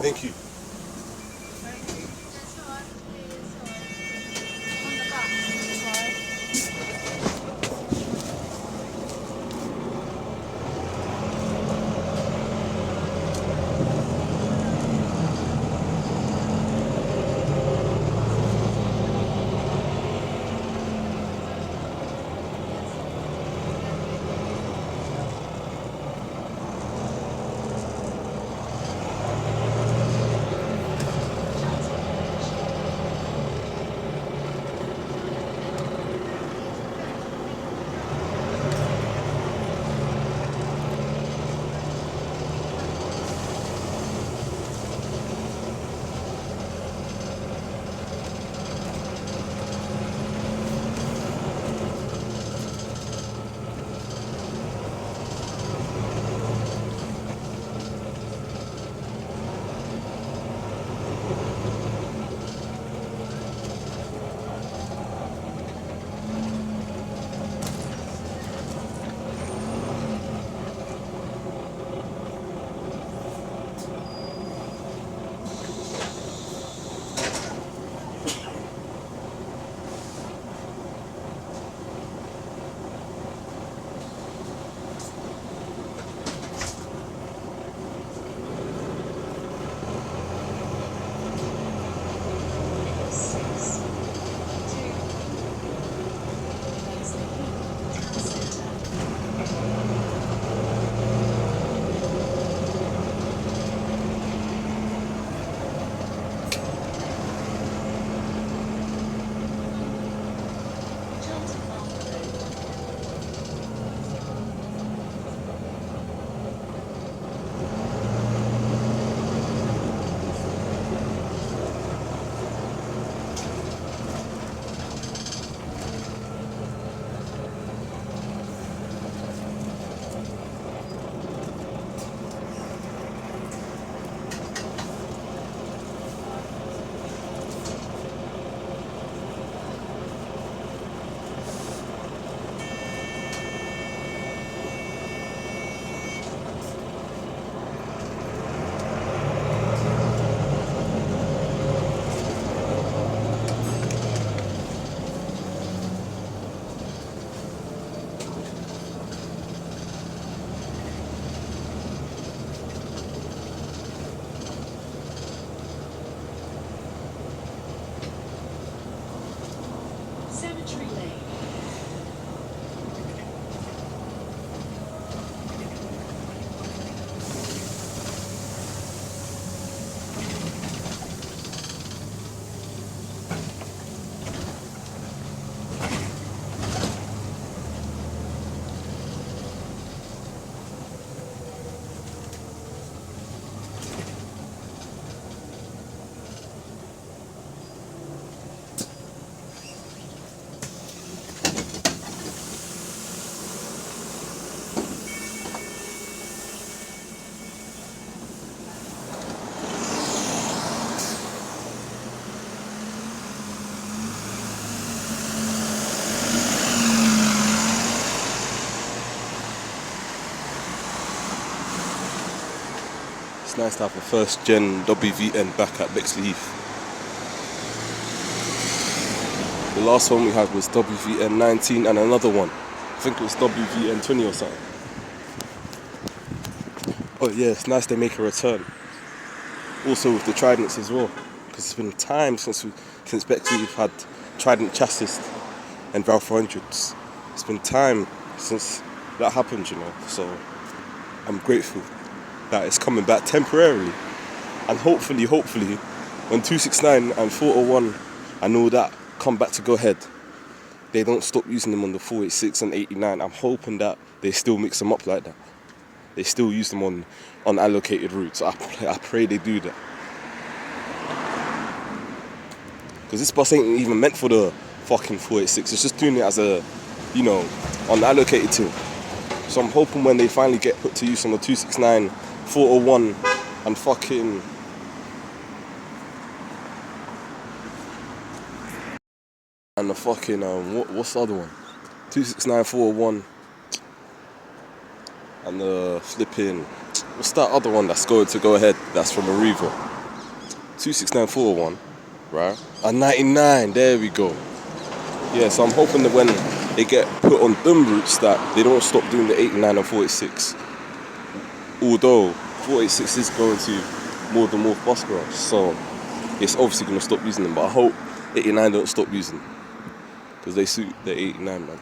Thank you. Cemetery Lane. It's nice to have a first gen WVN back at Bexley Heath. The last one we had was WVN19 and another one. I think it was WVN20 or something. Oh yeah, it's nice they make a return. Also with the Tridents as well. Because it's been time since Bexley Heath had Trident chassis and Val 400s. It's been time since that happened, you know. So I'm grateful that it's coming back temporarily, and hopefully when 269 and 401 and all that come back to go ahead, they don't stop using them on the 486 and 89. I'm hoping that they still mix them up like that. They still use them on allocated routes. I pray they do that, because this bus ain't even meant for the fucking 486. It's just doing it as a, you know, on allocated team. So I'm hoping when they finally get put to use on the 269, 401 and fucking and the fucking what's the other one? 269, 401 and the flipping, what's that other one that's going to go ahead? That's from Arriva. 26941, right? And 99, there we go. Yeah, so I'm hoping that when they get put on them routes that they don't stop doing the 89 and 46. Although 486 is going to more than more bus garage, so it's obviously going to stop using them. But I hope 89 don't stop using them, because they suit the 89, man.